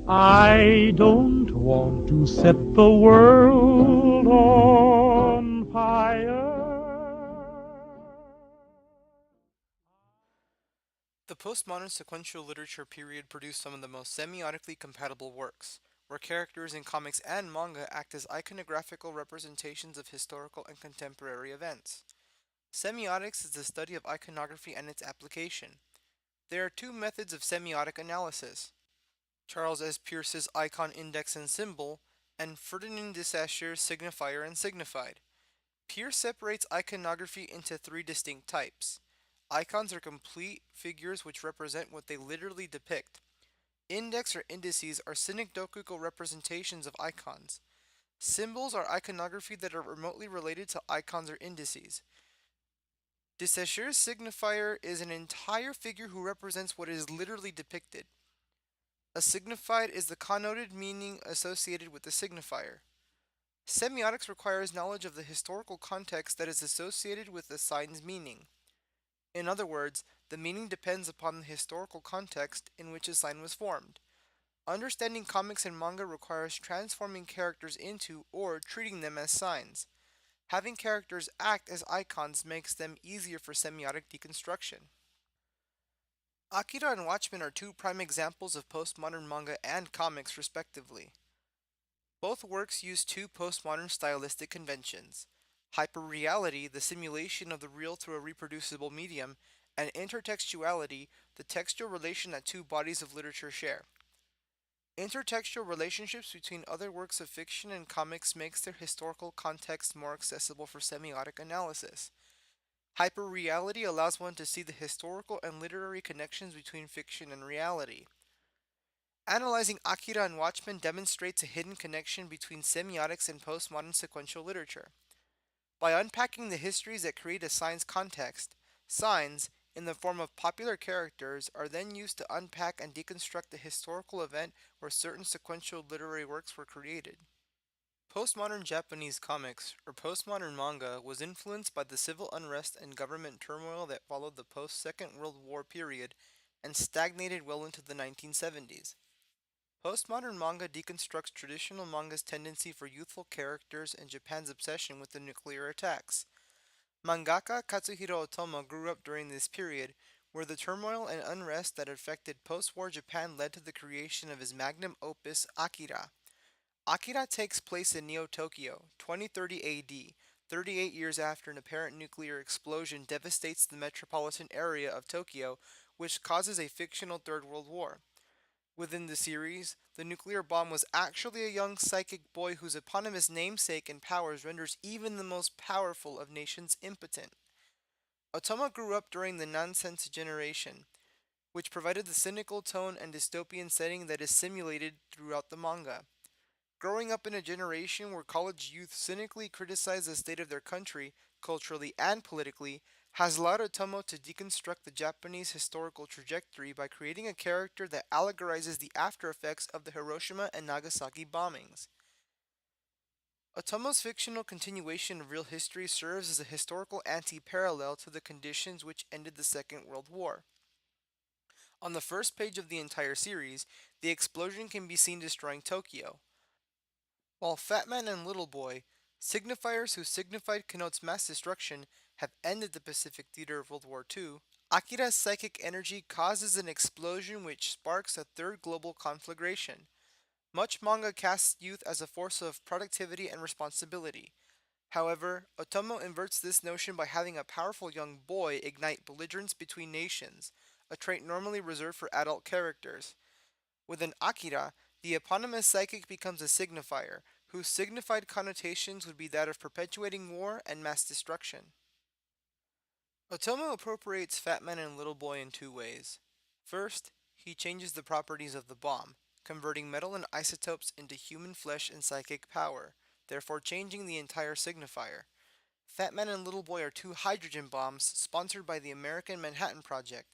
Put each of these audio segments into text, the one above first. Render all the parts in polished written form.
I don't want to set the world on fire. The postmodern sequential literature period produced some of the most semiotically compatible works, where characters in comics and manga act as iconographical representations of historical and contemporary events. Semiotics is the study of iconography and its application. There are two methods of semiotic analysis: Charles S. Peirce's icon, index, and symbol, and Ferdinand de Saussure's signifier and signified. Peirce separates iconography into three distinct types. Icons are complete figures which represent what they literally depict. Index or indices are synecdochical representations of icons. Symbols are iconography that are remotely related to icons or indices. De Saussure's signifier is an entire figure who represents what is literally depicted. A signified is the connoted meaning associated with the signifier. Semiotics requires knowledge of the historical context that is associated with the sign's meaning. In other words, the meaning depends upon the historical context in which a sign was formed. Understanding comics and manga requires transforming characters into or treating them as signs. Having characters act as icons makes them easier for semiotic deconstruction. Akira and Watchmen are two prime examples of postmodern manga and comics, respectively. Both works use two postmodern stylistic conventions: hyperreality, the simulation of the real through a reproducible medium, and intertextuality, the textual relation that two bodies of literature share. Intertextual relationships between other works of fiction and comics makes their historical context more accessible for semiotic analysis. Hyperreality allows one to see the historical and literary connections between fiction and reality. Analyzing Akira and Watchmen demonstrates a hidden connection between semiotics and postmodern sequential literature. By unpacking the histories that create a sign's context, signs, in the form of popular characters, are then used to unpack and deconstruct the historical event where certain sequential literary works were created. Postmodern Japanese comics, or postmodern manga, was influenced by the civil unrest and government turmoil that followed the post Second World War period and stagnated well into the 1970s. Postmodern manga deconstructs traditional manga's tendency for youthful characters and Japan's obsession with the nuclear attacks. Mangaka Katsuhiro Otomo grew up during this period, where the turmoil and unrest that affected post-war Japan led to the creation of his magnum opus Akira. Akira takes place in Neo-Tokyo, 2030 AD, 38 years after an apparent nuclear explosion devastates the metropolitan area of Tokyo, which causes a fictional Third World War. Within the series, the nuclear bomb was actually a young psychic boy whose eponymous namesake and powers renders even the most powerful of nations impotent. Otama grew up during the nonsense generation, which provided the cynical tone and dystopian setting that is simulated throughout the manga. Growing up in a generation where college youth cynically criticize the state of their country, culturally and politically, has allowed Otomo to deconstruct the Japanese historical trajectory by creating a character that allegorizes the after effects of the Hiroshima and Nagasaki bombings. Otomo's fictional continuation of real history serves as a historical anti-parallel to the conditions which ended the Second World War. On the first page of the entire series, the explosion can be seen destroying Tokyo, while Fat Man and Little Boy, signifiers whose signified connotes mass destruction, have ended the Pacific theater of World War II. Akira's psychic energy causes an explosion which sparks a third global conflagration. Much manga casts youth as a force of productivity and responsibility. However, Otomo inverts this notion by having a powerful young boy ignite belligerence between nations, a trait normally reserved for adult characters. Within Akira, the eponymous psychic becomes a signifier, whose signified connotations would be that of perpetuating war and mass destruction. Otomo appropriates Fat Man and Little Boy in two ways. First, he changes the properties of the bomb, converting metal and isotopes into human flesh and psychic power, therefore changing the entire signifier. Fat Man and Little Boy are two hydrogen bombs sponsored by the American Manhattan Project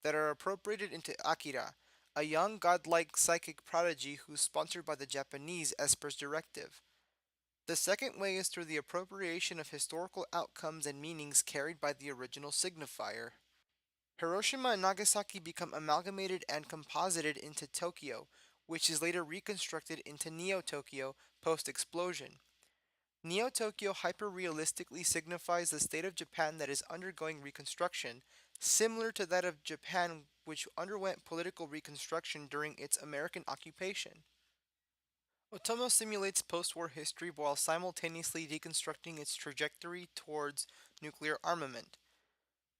that are appropriated into Akira, a young godlike psychic prodigy who's sponsored by the Japanese Esper's directive. The second way is through the appropriation of historical outcomes and meanings carried by the original signifier. Hiroshima and Nagasaki become amalgamated and composited into Tokyo, which is later reconstructed into Neo Tokyo post explosion. Neo Tokyo hyper-realistically signifies the state of Japan that is undergoing reconstruction, similar to that of Japan which underwent political reconstruction during its American occupation. Otomo simulates post-war history while simultaneously deconstructing its trajectory towards nuclear armament.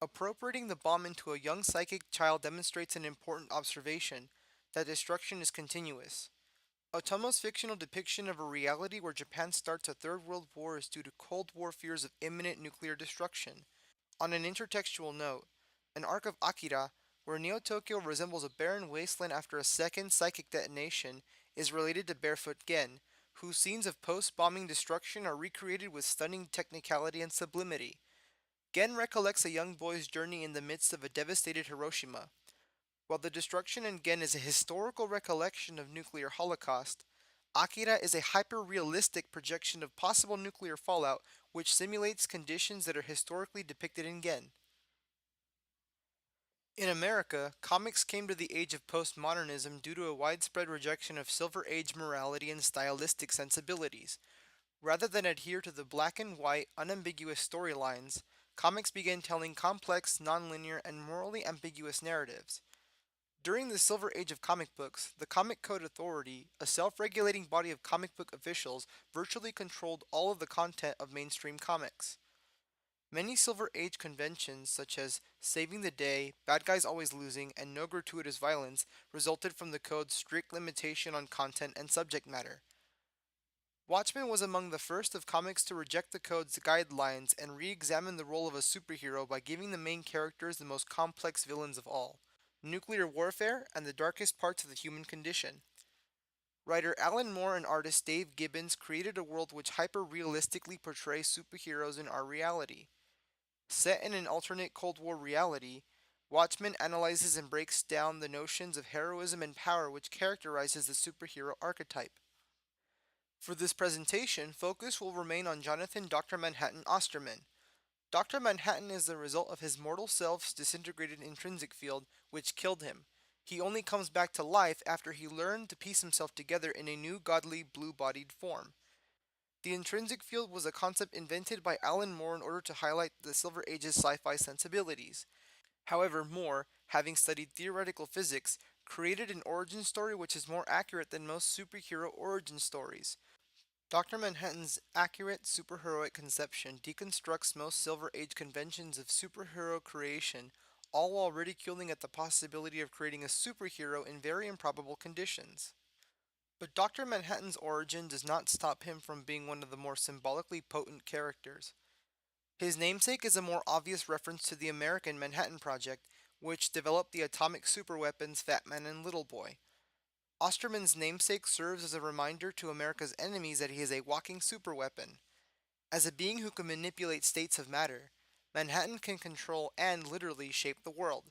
Appropriating the bomb into a young psychic child demonstrates an important observation that destruction is continuous. Otomo's fictional depiction of a reality where Japan starts a Third World War is due to Cold War fears of imminent nuclear destruction. On an intertextual note, an arc of Akira, where Neo Tokyo resembles a barren wasteland after a second psychic detonation, is related to Barefoot Gen, whose scenes of post-bombing destruction are recreated with stunning technicality and sublimity. Gen recollects a young boy's journey in the midst of a devastated Hiroshima. While the destruction in Gen is a historical recollection of nuclear holocaust, Akira is a hyper-realistic projection of possible nuclear fallout which simulates conditions that are historically depicted in Gen. In America, comics came to the age of postmodernism due to a widespread rejection of Silver Age morality and stylistic sensibilities. Rather than adhere to the black and white, unambiguous storylines, comics began telling complex, nonlinear, and morally ambiguous narratives. During the Silver Age of comic books, the Comic Code Authority, a self-regulating body of comic book officials, virtually controlled all of the content of mainstream comics. Many Silver Age conventions, such as saving the day, bad guys always losing, and no gratuitous violence, resulted from the code's strict limitation on content and subject matter. Watchmen was among the first of comics to reject the code's guidelines and re-examine the role of a superhero by giving the main characters the most complex villains of all: nuclear warfare and the darkest parts of the human condition. Writer Alan Moore and artist Dave Gibbons created a world which hyper-realistically portrays superheroes in our reality. Set in an alternate Cold War reality, Watchmen analyzes and breaks down the notions of heroism and power which characterizes the superhero archetype. For this presentation, focus will remain on Jonathan Dr. Manhattan Osterman. Dr. Manhattan is the result of his mortal self's disintegrated intrinsic field, which killed him. He only comes back to life after he learned to piece himself together in a new godly blue-bodied form. The intrinsic field was a concept invented by Alan Moore in order to highlight the Silver Age's sci-fi sensibilities. However, Moore, having studied theoretical physics, created an origin story which is more accurate than most superhero origin stories. Dr. Manhattan's accurate superheroic conception deconstructs most Silver Age conventions of superhero creation, all while ridiculing at the possibility of creating a superhero in very improbable conditions. But Dr. Manhattan's origin does not stop him from being one of the more symbolically potent characters. His namesake is a more obvious reference to the American Manhattan Project, which developed the atomic superweapons Fat Man and Little Boy. Osterman's namesake serves as a reminder to America's enemies that he is a walking superweapon. As a being who can manipulate states of matter, Manhattan can control and literally shape the world.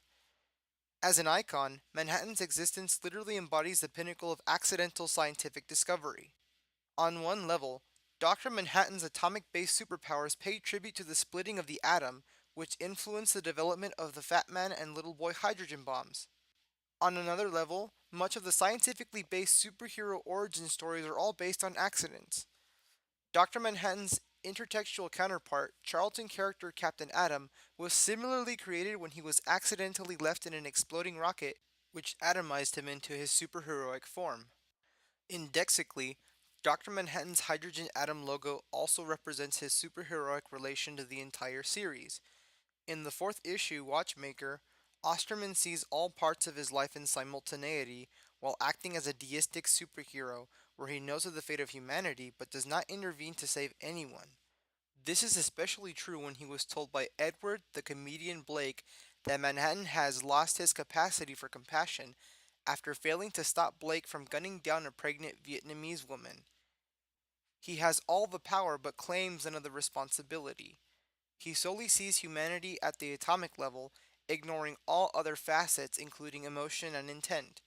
As an icon, Manhattan's existence literally embodies the pinnacle of accidental scientific discovery. On one level, Dr. Manhattan's atomic-based superpowers pay tribute to the splitting of the atom, which influenced the development of the Fat Man and Little Boy hydrogen bombs. On another level, much of the scientifically based superhero origin stories are all based on accidents. Dr. Manhattan's intertextual counterpart, Charlton character Captain Atom, was similarly created when he was accidentally left in an exploding rocket, which atomized him into his superheroic form. Indexically, Dr. Manhattan's hydrogen atom logo also represents his superheroic relation to the entire series. In the fourth issue, Watchmaker, Osterman sees all parts of his life in simultaneity while acting as a deistic superhero where he knows of the fate of humanity but does not intervene to save anyone. This is especially true when he was told by Edward the comedian Blake that Manhattan has lost his capacity for compassion after failing to stop Blake from gunning down a pregnant Vietnamese woman. He has all the power but claims none of the responsibility. He solely sees humanity at the atomic level, ignoring all other facets including emotion and intent.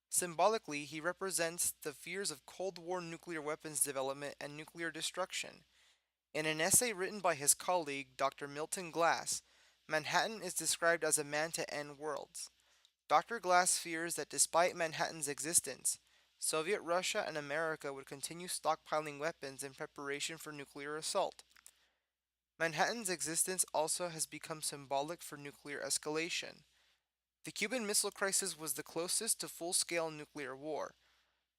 Symbolically, he represents the fears of Cold War nuclear weapons development and nuclear destruction. In an essay written by his colleague, Dr. Milton Glass, Manhattan is described as a man to end worlds. Dr. Glass fears that despite Manhattan's existence, Soviet Russia and America would continue stockpiling weapons in preparation for nuclear assault. Manhattan's existence also has become symbolic for nuclear escalation. The Cuban Missile Crisis was the closest to full scale nuclear war,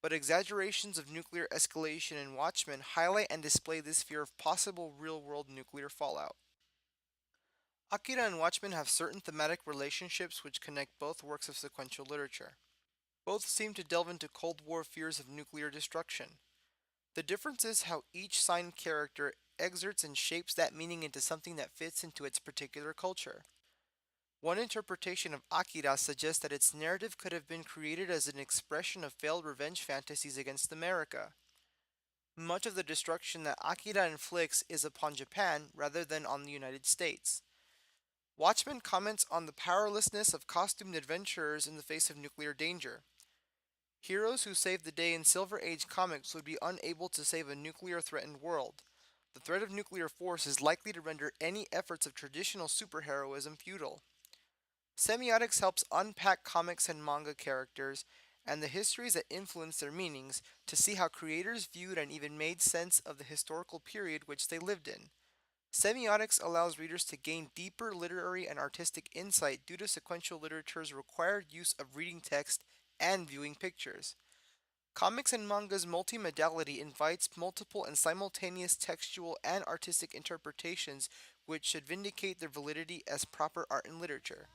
but exaggerations of nuclear escalation in Watchmen highlight and display this fear of possible real world nuclear fallout. Akira and Watchmen have certain thematic relationships which connect both works of sequential literature. Both seem to delve into Cold War fears of nuclear destruction. The difference is how each signed character exerts and shapes that meaning into something that fits into its particular culture. One interpretation of Akira suggests that its narrative could have been created as an expression of failed revenge fantasies against America. Much of the destruction that Akira inflicts is upon Japan rather than on the United States. Watchmen comments on the powerlessness of costumed adventurers in the face of nuclear danger. Heroes who saved the day in Silver Age comics would be unable to save a nuclear threatened world. The threat of nuclear force is likely to render any efforts of traditional superheroism futile. Semiotics helps unpack comics and manga characters and the histories that influence their meanings to see how creators viewed and even made sense of the historical period which they lived in. Semiotics allows readers to gain deeper literary and artistic insight due to sequential literature's required use of reading text and viewing pictures. Comics and manga's multimodality invites multiple and simultaneous textual and artistic interpretations which should vindicate their validity as proper art and literature.